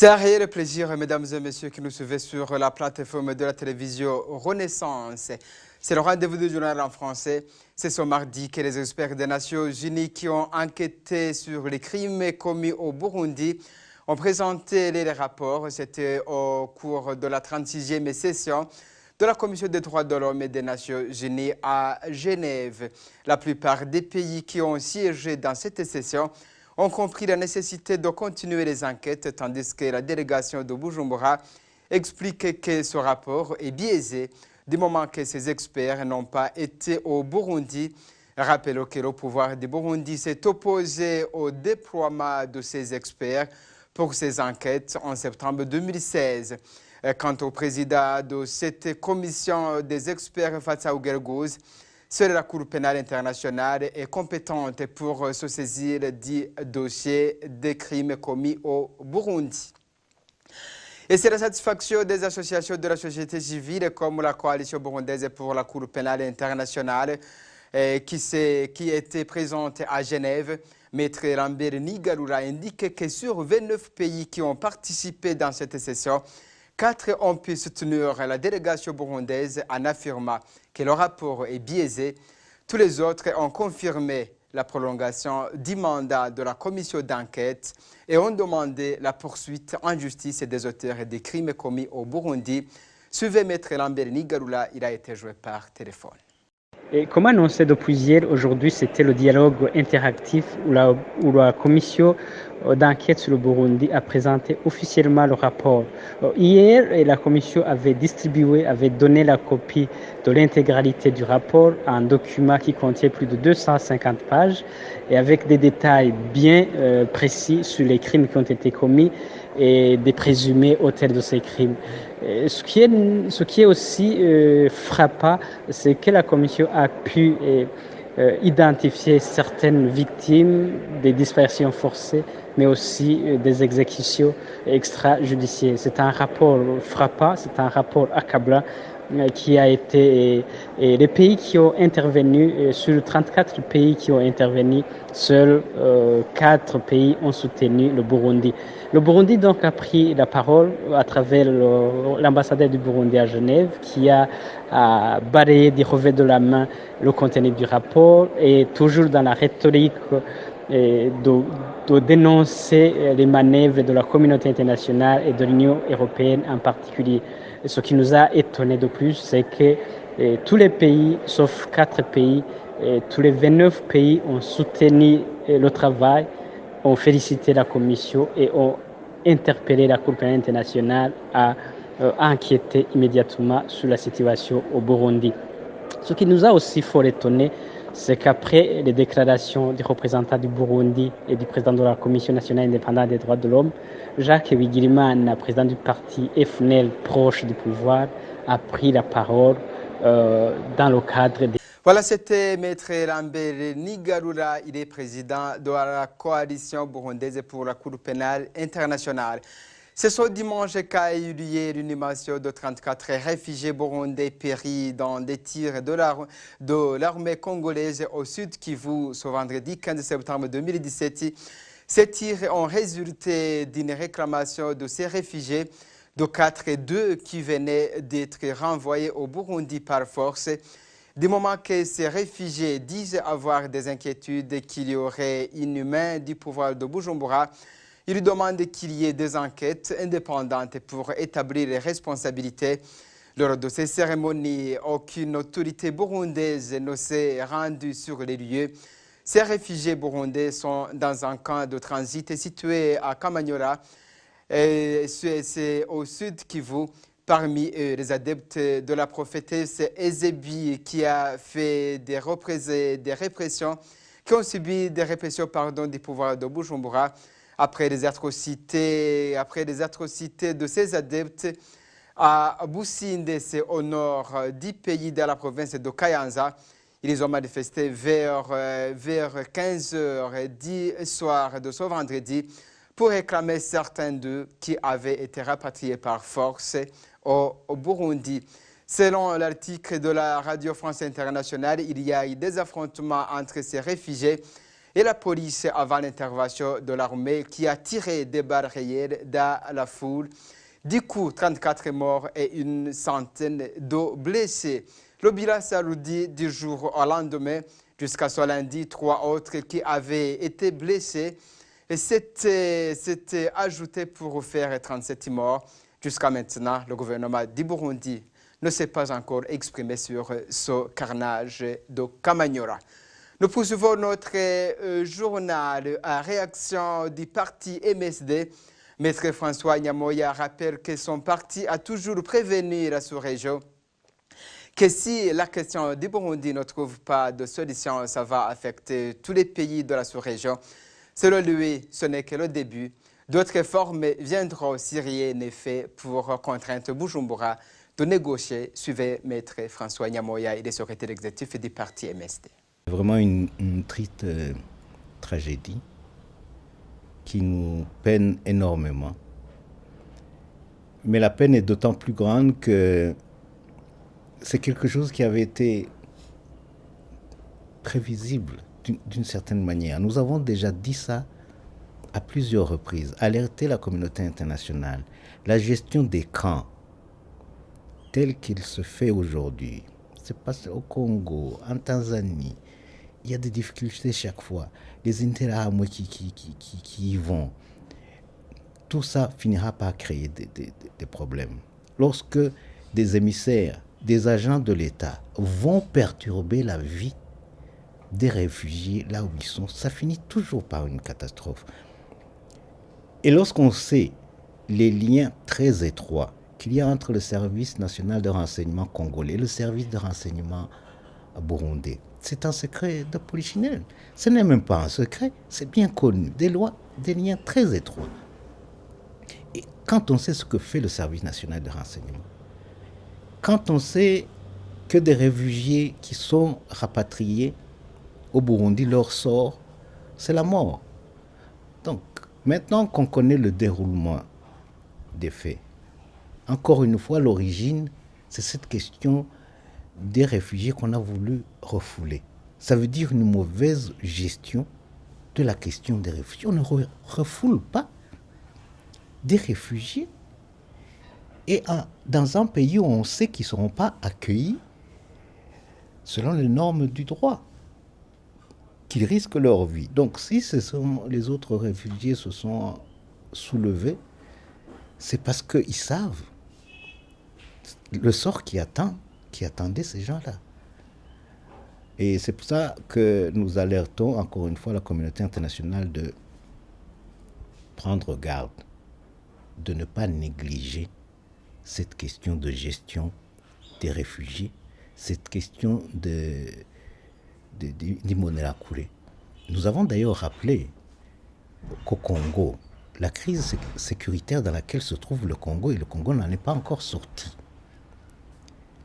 C'est un réel plaisir, mesdames et messieurs, qui nous suivez sur la plateforme de la télévision Renaissance. C'est le rendez-vous du journal en français. C'est ce mardi que les experts des Nations Unies qui ont enquêté sur les crimes commis au Burundi ont présenté les rapports. C'était au cours de la 36e session de la Commission des droits de l'homme et des Nations Unies à Genève. La plupart des pays qui ont siégé dans cette session ont compris la nécessité de continuer les enquêtes, tandis que la délégation de Bujumbura explique que ce rapport est biaisé du moment que ces experts n'ont pas été au Burundi. Rappelons que le pouvoir du Burundi s'est opposé au déploiement de ces experts pour ces enquêtes en septembre 2016. Quant au président de cette commission des experts, Fatsa Ougelgouz, seule la Cour pénale internationale est compétente pour se saisir du dossier des crimes commis au Burundi. Et c'est la satisfaction des associations de la société civile comme la Coalition burundaise pour la Cour pénale internationale qui était présente à Genève. Maître Lambert Nigarura indique que sur 29 pays qui ont participé dans cette session, 4 ont pu soutenir la délégation burundaise en affirmant que le rapport est biaisé. Tous les autres ont confirmé la prolongation du mandat de la commission d'enquête et ont demandé la poursuite en justice des auteurs des crimes commis au Burundi. Suivez Maître Lambert Nigarura, il a été joué par téléphone. Et comme annoncé depuis hier, aujourd'hui, c'était le dialogue interactif où la commission d'enquête sur le Burundi a présenté officiellement le rapport. Hier, la commission avait donné la copie de l'intégralité du rapport, un document qui contient plus de 250 pages et avec des détails bien précis sur les crimes qui ont été commis et des présumés auteurs de ces crimes. Ce qui est aussi frappant, c'est que la commission a pu identifier certaines victimes des disparitions forcées, mais aussi des exécutions extrajudiciaires. C'est un rapport frappant, c'est un rapport accablant qui a été les pays qui ont intervenu, sur 34 pays qui ont intervenu, seuls 4 pays ont soutenu le Burundi. Le Burundi donc a pris la parole à travers l'ambassadeur du Burundi à Genève qui a balayé du revers de la main le contenu du rapport et toujours dans la rhétorique de dénoncer les manœuvres de la communauté internationale et de l'Union européenne en particulier. Et ce qui nous a étonné de plus, c'est que tous les pays, sauf 4 pays, tous les 29 pays ont soutenu le travail, ont félicité la Commission et ont interpellé la Cour pénale internationale à enquêter immédiatement sur la situation au Burundi. Ce qui nous a aussi fort étonné, c'est qu'après les déclarations des représentants du Burundi et du président de la Commission nationale indépendante des droits de l'homme, Jacques Bigirimana, président du parti FNL proche du pouvoir, a pris la parole dans le cadre des... Voilà, c'était Maître Lambert Nigarura, il est président de la Coalition burundaise pour la Cour pénale internationale. C'est ce dimanche qu'a eu lieu l'inhumation de 34 réfugiés burundais péris dans des tirs de l'armée congolaise au sud Kivu ce vendredi 15 septembre 2017. Ces tirs ont résulté d'une réclamation de ces réfugiés, de 4 et 2 qui venaient d'être renvoyés au Burundi par force. Du moment que ces réfugiés disent avoir des inquiétudes qu'il y aurait une main du pouvoir de Bujumbura, ils demandent qu'il y ait des enquêtes indépendantes pour établir les responsabilités. Lors de ces cérémonies, aucune autorité burundaise ne s'est rendue sur les lieux. Ces réfugiés burundais sont dans un camp de transit situé à Kamanyola, c'est au sud Kivu. Parmi eux, les adeptes de la prophétesse Ezebi qui a fait des répressions, qui ont subi des répressions du pouvoir de Bujumbura après les atrocités de ces adeptes à Businde, c'est au nord du pays de la province de Kayanza. Ils ont manifesté vers 15h du soir de ce vendredi pour réclamer certains d'eux qui avaient été rapatriés par force au Burundi. Selon l'article de la Radio France Internationale, il y a eu des affrontements entre ces réfugiés et la police avant l'intervention de l'armée qui a tiré des balles réelles dans la foule. Du coup, 34 morts et une centaine de blessés. Le bilan s'alourdit du jour au lendemain. Jusqu'à ce lundi, 3 autres qui avaient été blessés. Et c'était ajouté pour faire 37 morts. Jusqu'à maintenant, le gouvernement du Burundi ne s'est pas encore exprimé sur ce carnage de Kamanyola. Nous poursuivons notre journal à réaction du parti MSD. Maître François Nyamoya rappelle que son parti a toujours prévenu la sous-région que si la question du Burundi ne trouve pas de solution, ça va affecter tous les pays de la sous-région. Selon lui, ce n'est que le début. D'autres réformes viendront si rien n'est fait pour contraindre Bujumbura de négocier, suivait Maître François Nyamoya, il est secrétaire exécutif du parti MSD. Vraiment une triste tragédie qui nous peine énormément. Mais la peine est d'autant plus grande que c'est quelque chose qui avait été prévisible d'une certaine manière. Nous avons déjà dit ça à plusieurs reprises, alerté la communauté internationale. La gestion des camps, telle qu'il se fait aujourd'hui, c'est passé au Congo, en Tanzanie, il y a des difficultés chaque fois. Les Interahamwe qui y vont. Tout ça finira par créer des problèmes. Lorsque des émissaires, des agents de l'État vont perturber la vie des réfugiés là où ils sont, ça finit toujours par une catastrophe. Et lorsqu'on sait les liens très étroits qu'il y a entre le service national de renseignement congolais et le service de renseignement burundais, c'est un secret de polichinelle. Ce n'est même pas un secret, c'est bien connu. Des liens très étroits. Et quand on sait ce que fait le service national de renseignement, quand on sait que des réfugiés qui sont rapatriés au Burundi, leur sort, c'est la mort. Donc, maintenant qu'on connaît le déroulement des faits, encore une fois, l'origine, c'est cette question des réfugiés qu'on a voulu refouler. Ça veut dire une mauvaise gestion de la question des réfugiés. On ne refoule pas des réfugiés et dans un pays où on sait qu'ils ne seront pas accueillis selon les normes du droit, qu'ils risquent leur vie. Donc si les autres réfugiés se sont soulevés, c'est parce qu'ils savent le sort qui attendait ces gens-là. Et c'est pour ça que nous alertons encore une fois la communauté internationale de prendre garde, de ne pas négliger cette question de gestion des réfugiés, cette question d'Imbonerakure. Nous avons d'ailleurs rappelé qu'au Congo, la crise sécuritaire dans laquelle se trouve le Congo, et le Congo n'en est pas encore sorti.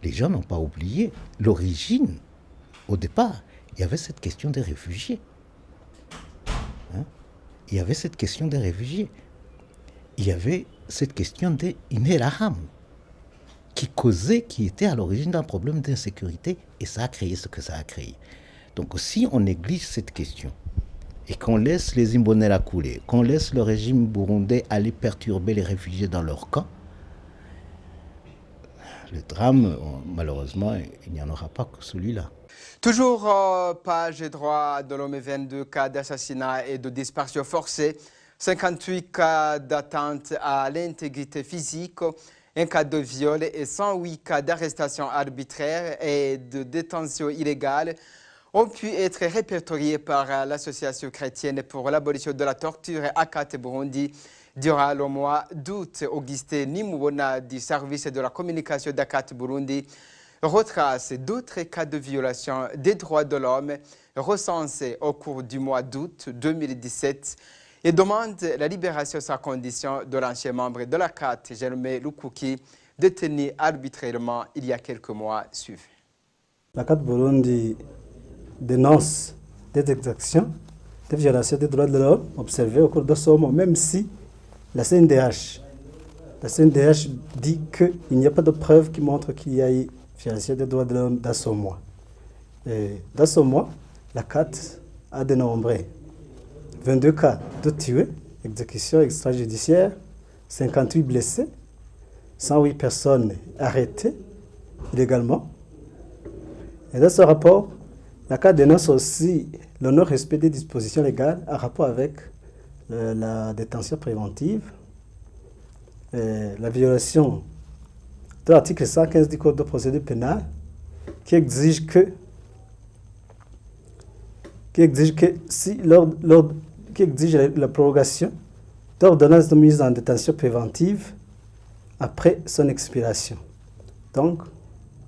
Les gens n'ont pas oublié l'origine. Au départ, il y avait cette question des réfugiés. Il y avait cette question des réfugiés. Il y avait cette question des Interahamwe qui était à l'origine d'un problème d'insécurité, et ça a créé ce que ça a créé. Donc si on néglige cette question et qu'on laisse les Imbonerakure, qu'on laisse le régime burundais aller perturber les réfugiés dans leur camp, le drame, malheureusement, il n'y en aura pas que celui-là. Toujours page droit de l'homme, 22 cas d'assassinat et de disparition forcée, 58 cas d'atteinte à l'intégrité physique, un cas de viol et 108 cas d'arrestation arbitraire et de détention illégale ont pu être répertoriés par l'Association chrétienne pour l'abolition de la torture ACAT Burundi durant le mois d'août. Augustin Nimubona du service de la communication d'ACAT Burundi retrace d'autres cas de violation des droits de l'homme recensés au cours du mois d'août 2017 et demande la libération sans condition de l'ancien membre de l'ACAT, Jerome Lukuki, détenu arbitrairement il y a quelques mois. Suivez. L'ACAT Burundi dénonce des exactions, des violations des droits de l'homme observées au cours de ce mois, même si la CNDH dit qu'il n'y a pas de preuves qui montrent qu'il y a eu violation des droits de l'homme dans ce mois. Et dans ce mois, la CAT a dénombré 22 cas de tués, exécution extrajudiciaire, 58 blessés, 108 personnes arrêtées illégalement. Et dans ce rapport, la CAT dénonce aussi le non-respect des dispositions légales en rapport avec la détention préventive, la violation de l'article 115 du Code de procédure pénale qui exige que la prorogation d'ordonnance de mise en détention préventive après son expiration. Donc,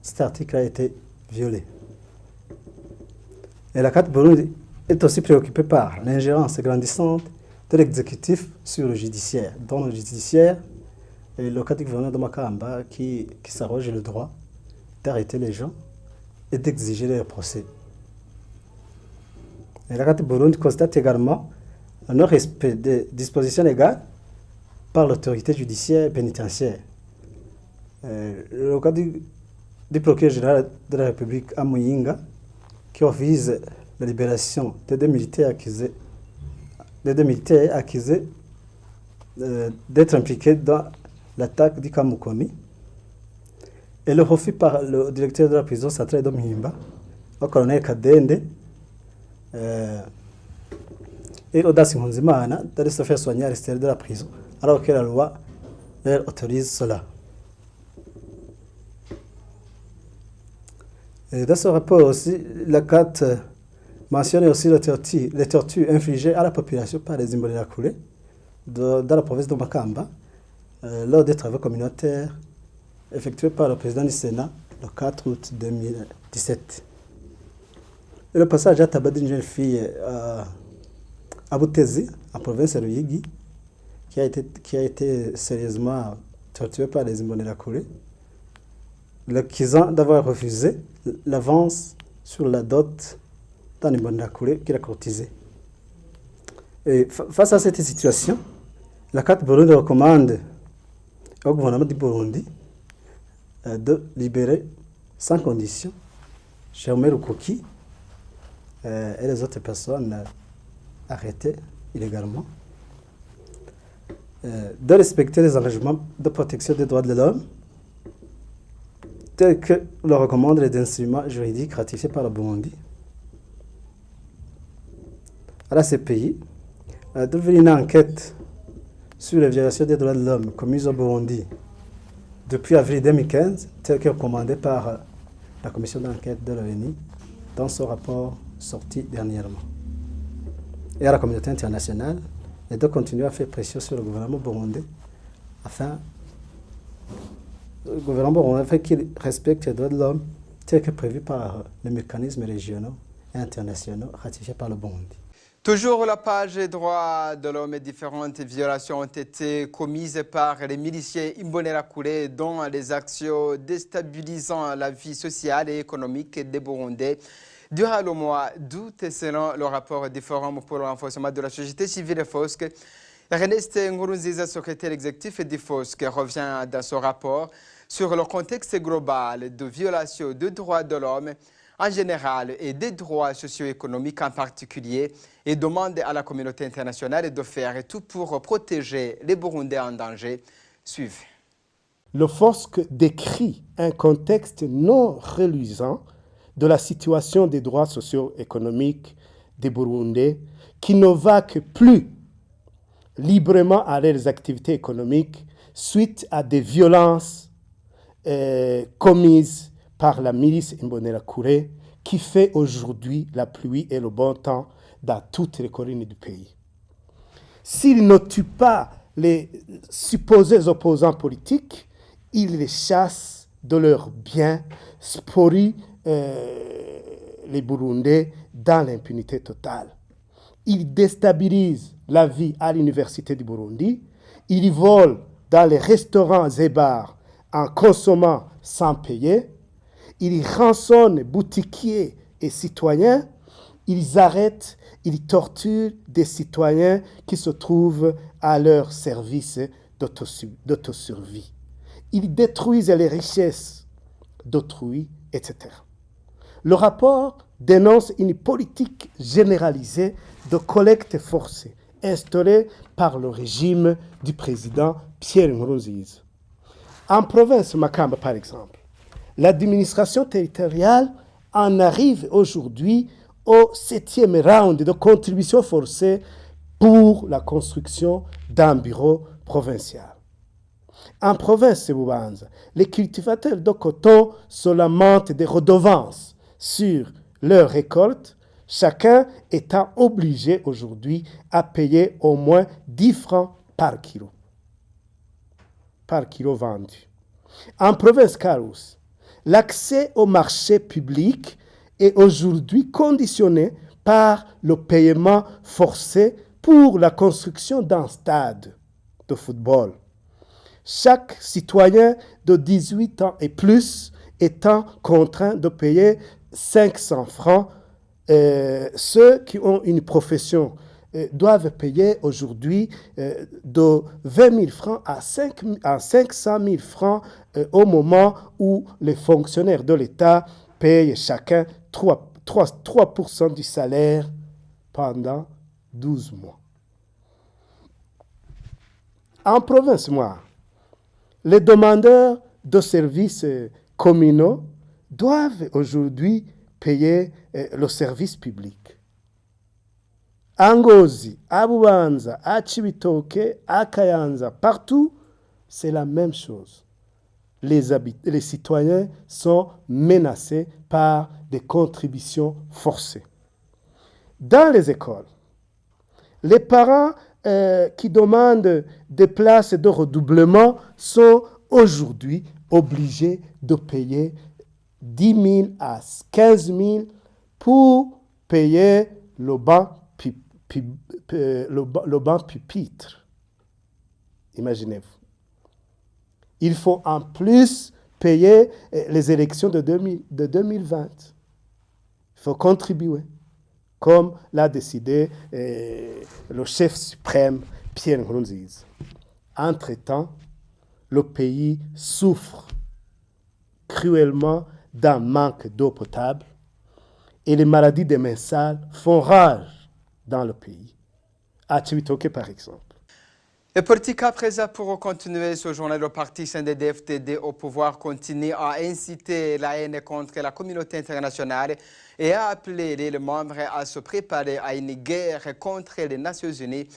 cet article a été violé. Et la CAT Burundi est aussi préoccupée par l'ingérence grandissante de l'exécutif sur le judiciaire, dont le judiciaire et le cas du gouverneur de Makamba qui s'arroge le droit d'arrêter les gens et d'exiger leur procès. Et la CAT Burundi constate également un non-respect des dispositions légales par l'autorité judiciaire et pénitentiaire. Le cas du procureur général de la République à Muyinga, qui refuse la libération des deux militaires accusés d'être impliqués dans l'attaque du Kamukoni, et le refus par le directeur de la prison centrale de Muyimba, le colonel Kadende, et Audace Nkunzimana d'aller se faire soigner à l'extérieur de la prison, alors que la loi leur autorise cela. Et dans ce rapport aussi, la CAT mentionne aussi les tortures infligées à la population par les Imbonerakure dans la province de Makamba lors des travaux communautaires effectués par le président du Sénat le 4 août 2017. Et le passage à tabac d'une jeune fille à Butezi, en province de Ruyigi, qui a été sérieusement torturée par les Imbonerakure, l'accusant d'avoir refusé l'avance sur la dot d'un Imbonerakure qu'il a courtisé. Et face à cette situation, la CAT Burundi recommande au gouvernement du Burundi de libérer sans condition Jaume Rukuki et les autres personnes arrêtées illégalement, de respecter les engagements de protection des droits de l'homme tels que le recommandent les instruments juridiques ratifiés par le Burundi. À la CPI, d'ouvrir une enquête sur les violations des droits de l'homme commises au Burundi depuis avril 2015, telle que recommandée par la commission d'enquête de l'ONU dans son rapport sorti dernièrement. Et à la communauté internationale, et de continuer à faire pression sur le gouvernement burundais afin qu'il respecte les droits de l'homme tels que prévus par les mécanismes régionaux et internationaux ratifiés par le Burundi. Toujours la page des droits de l'homme et différentes violations ont été commises par les miliciens Imbonerakure dont les actions déstabilisant la vie sociale et économique des Burundais durant le mois d'août, selon le rapport du Forum pour le renforcement de la société civile FOSC. Ernest Nkurunziza, secrétaire exécutif du FOSC, revient dans ce rapport sur le contexte global de violation des droits de l'homme en général et des droits socio-économiques en particulier et demande à la communauté internationale de faire tout pour protéger les Burundais en danger. Suivez. Le FOSC décrit un contexte non reluisant de la situation des droits socio-économiques des Burundais qui ne vaquent plus librement à leurs activités économiques suite à des violences commises par la milice Imbonerakure qui fait aujourd'hui la pluie et le bon temps dans toutes les collines du pays. S'il ne tue pas les supposés opposants politiques, il les chasse de leurs biens, spolie les Burundais dans l'impunité totale. Il déstabilise la vie à l'université du Burundi, il vole dans les restaurants et bars en consommant sans payer, ils rançonnent boutiquiers et citoyens, ils arrêtent, ils torturent des citoyens qui se trouvent à leur service d'autosurvie. Ils détruisent les richesses d'autrui, etc. Le rapport dénonce une politique généralisée de collecte forcée instaurée par le régime du président Pierre Nkurunziza. En province Makamba, par exemple, l'administration territoriale en arrive aujourd'hui au 7e round de contribution forcée pour la construction d'un bureau provincial. En province de Bubanza, les cultivateurs de coton se lamentent des redevances sur leurs récoltes, chacun étant obligé aujourd'hui à payer au moins 10 francs par kilo vendu. En province Carous, l'accès au marché public est aujourd'hui conditionné par le paiement forcé pour la construction d'un stade de football. Chaque citoyen de 18 ans et plus étant contraint de payer 500 francs. Ceux qui ont une profession doivent payer aujourd'hui de 20 000 francs à 500 000 francs au moment où les fonctionnaires de l'État payent chacun 3% du salaire pendant 12 mois. En province noire, les demandeurs de services communaux doivent aujourd'hui payer le service public. À Ngozi, à Bubanza, à Cibitoke, à Kayanza, partout, c'est la même chose. Les citoyens sont menacés par des contributions forcées. Dans les écoles, les parents qui demandent des places de redoublement sont aujourd'hui obligés de payer 10 000 à 15 000 pour payer le banc pupitre. Imaginez-vous. Il faut en plus payer les élections de 2020. Il faut contribuer, comme l'a décidé le chef suprême Pierre Nkurunziza. Entre-temps, le pays souffre cruellement d'un manque d'eau potable et les maladies démentielles font rage dans le pays. À Cibitoke, par exemple. Et politique à présent, pour continuer ce journal, le parti CNDD-FDD au pouvoir continue à inciter la haine contre la communauté internationale et à appeler les membres à se préparer à une guerre contre les Nations Unies.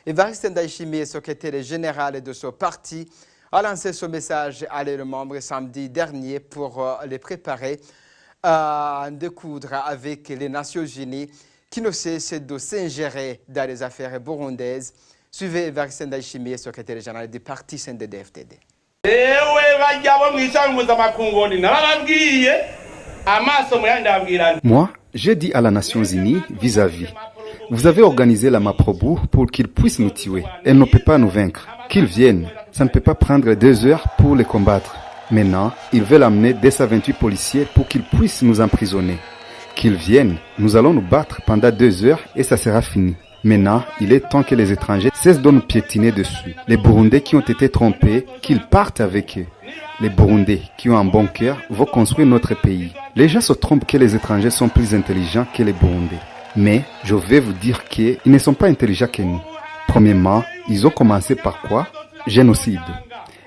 Évariste Ndayishimiye, secrétaire général de ce parti, a lancé ce message à les membres samedi dernier pour les préparer à découdre avec les Nations Unies qui ne cessent de s'ingérer dans les affaires burundaises. Suivez Évariste Ndayishimiye, secrétaire général du parti CNDD-FDD. Moi, j'ai dit à la Nations Unies vis-à-vis, vous avez organisé la Maprobu pour qu'ils puissent nous tuer. Elle ne peut pas nous vaincre. Qu'ils viennent. Ça ne peut pas prendre 2 heures pour les combattre. Maintenant, ils veulent amener 228 policiers pour qu'ils puissent nous emprisonner. Qu'ils viennent. Nous allons nous battre pendant 2 heures et ça sera fini. Maintenant, il est temps que les étrangers cessent de nous piétiner dessus. Les Burundais qui ont été trompés, qu'ils partent avec eux. Les Burundais qui ont un bon cœur vont construire notre pays. Les gens se trompent que les étrangers sont plus intelligents que les Burundais. Mais je vais vous dire qu'ils ne sont pas intelligents que nous. Premièrement, ils ont commencé par quoi? Génocide.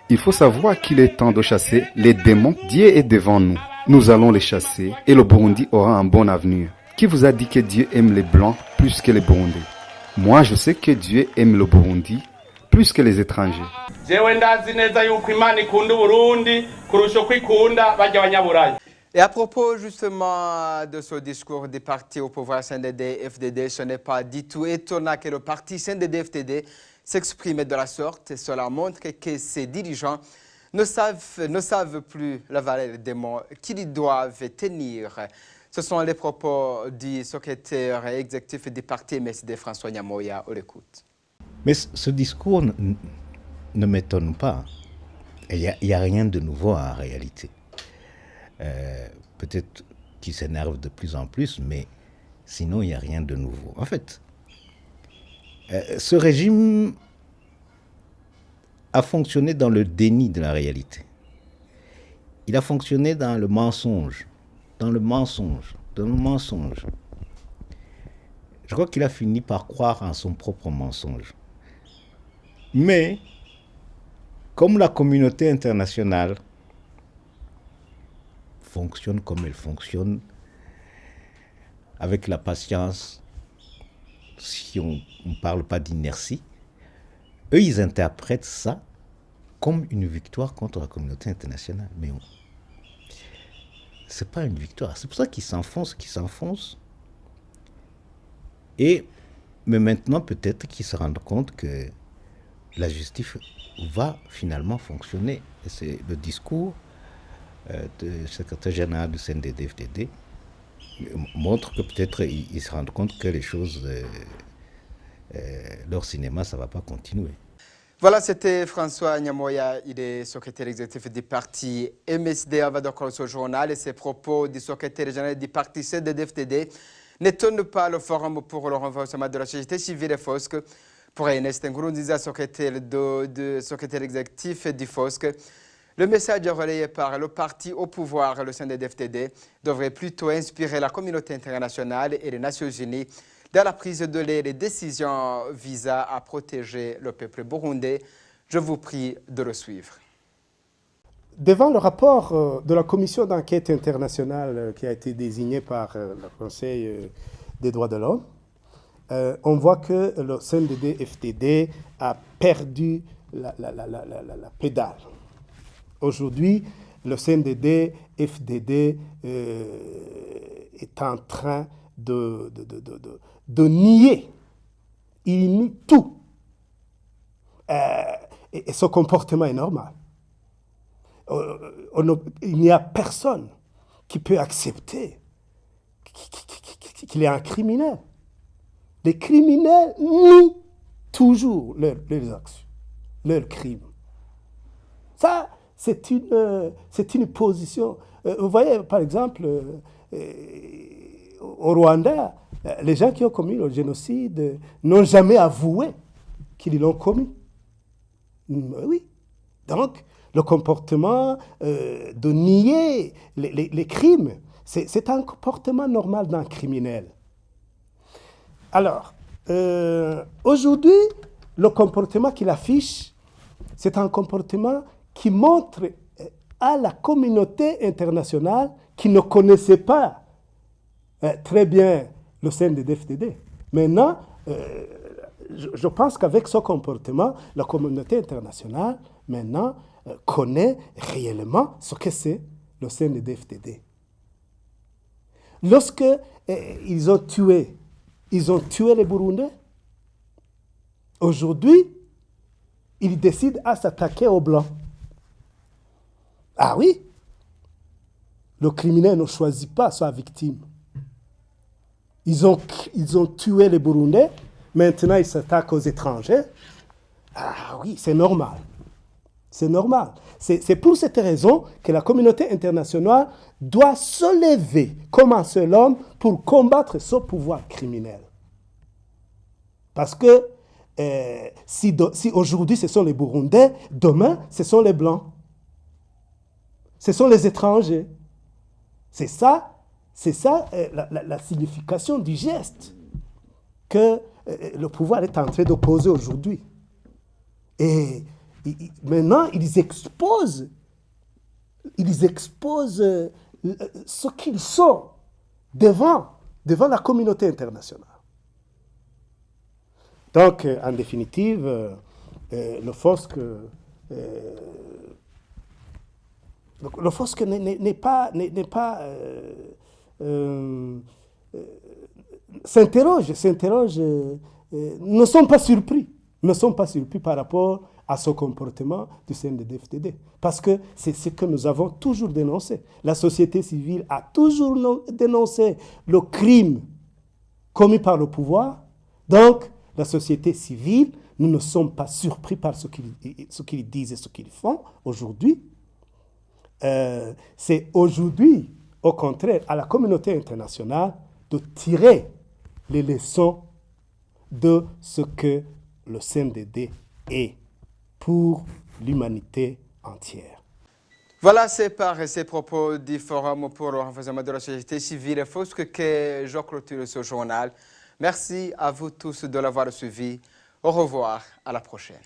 Il faut savoir qu'il est temps de chasser les démons. Dieu est devant nous. Nous allons les chasser et le Burundi aura un bon avenir. Qui vous a dit que Dieu aime les Blancs plus que les Burundais? Moi, je sais que Dieu aime le Burundi plus que les étrangers. Et à propos justement de ce discours du parti au pouvoir CNDD-FDD, ce n'est pas du tout étonnant que le parti CNDD-FDD s'exprime de la sorte. Cela montre que ses dirigeants ne savent plus la valeur des mots qu'ils doivent tenir. Ce sont les propos du secrétaire exécutif du parti MSD, François Nyamoya. On l'écoute. Mais ce discours ne m'étonne pas. Il n'y a rien de nouveau en réalité. Peut-être qu'il s'énerve de plus en plus, mais sinon, il n'y a rien de nouveau. En fait, ce régime a fonctionné dans le déni de la réalité. Il a fonctionné dans le mensonge, d'un mensonge. Je crois qu'il a fini par croire en son propre mensonge. Mais, comme la communauté internationale fonctionne comme elle fonctionne, avec la patience, si on ne parle pas d'inertie, eux, ils interprètent ça comme une victoire contre la communauté internationale. Mais ce n'est pas une victoire. C'est pour ça qu'ils s'enfoncent. Mais maintenant, peut-être qu'ils se rendent compte que la justice va finalement fonctionner. Et c'est le discours du secrétaire général du CNDD-FDD montre que peut-être ils se rendent compte que les choses, leur cinéma, ça ne va pas continuer. Voilà, c'était François Nyamoya, il est secrétaire exécutif du parti MSD. On va donc ce journal et ses propos du secrétaire général du parti CNDD-FDD n'étonnent pas le Forum pour le renforcement de la société civile et FOSC. Pour Ernest Nkurunziza, secrétaire exécutif du FOSC, le message relayé par le parti au pouvoir, le CNDD-FDD, devrait plutôt inspirer la communauté internationale et les Nations Unies dans la prise de les décisions visant à protéger le peuple burundais. Je vous prie de le suivre. Devant le rapport de la commission d'enquête internationale qui a été désignée par le Conseil des droits de l'homme, on voit que le CNDD-FDD a perdu la pédale. Aujourd'hui, le CNDD-FDD est en train de nier. Il nie tout. Et ce comportement est normal. Il n'y a personne qui peut accepter qu'il est un criminel. Les criminels nient toujours leurs actions, leurs crimes. Ça, c'est une position. Vous voyez, par exemple, au Rwanda, les gens qui ont commis le génocide n'ont jamais avoué qu'ils l'ont commis. Oui. Donc, le comportement de nier les crimes, c'est un comportement normal d'un criminel. Alors, aujourd'hui, le comportement qu'il affiche, c'est un comportement qui montre à la communauté internationale qui ne connaissait pas très bien le CNDD-FDD. Maintenant, je pense qu'avec ce comportement, la communauté internationale, maintenant, connaît réellement ce que c'est le CNDD-FDD. Lorsque ils ont tué les Burundais, aujourd'hui, ils décident à s'attaquer aux Blancs. Ah oui, le criminel ne choisit pas sa victime. Ils ont tué les Burundais, maintenant ils s'attaquent aux étrangers. Ah oui, c'est normal. C'est normal. C'est pour cette raison que la communauté internationale doit se lever comme un seul homme pour combattre ce pouvoir criminel. Parce que si aujourd'hui ce sont les Burundais, demain ce sont les Blancs. Ce sont les étrangers. C'est ça la signification du geste que le pouvoir est en train d'opposer aujourd'hui. Et maintenant, ils exposent ce qu'ils sont devant la communauté internationale. Donc, en définitive, le FOSC n'est pas s'interroge, ne sont pas surpris par rapport à ce comportement du CNDD-FDD. Parce que c'est ce que nous avons toujours dénoncé. La société civile a toujours dénoncé le crime commis par le pouvoir. Donc, la société civile, nous ne sommes pas surpris par ce qu'ils disent et ce qu'ils font aujourd'hui. C'est aujourd'hui, au contraire, à la communauté internationale de tirer les leçons de ce que le CNDD est pour l'humanité entière. Voilà, c'est par ces propos du Forum pour le renforcement de la société civile et FOSC que je clôture ce journal. Merci à vous tous de l'avoir suivi. Au revoir, à la prochaine.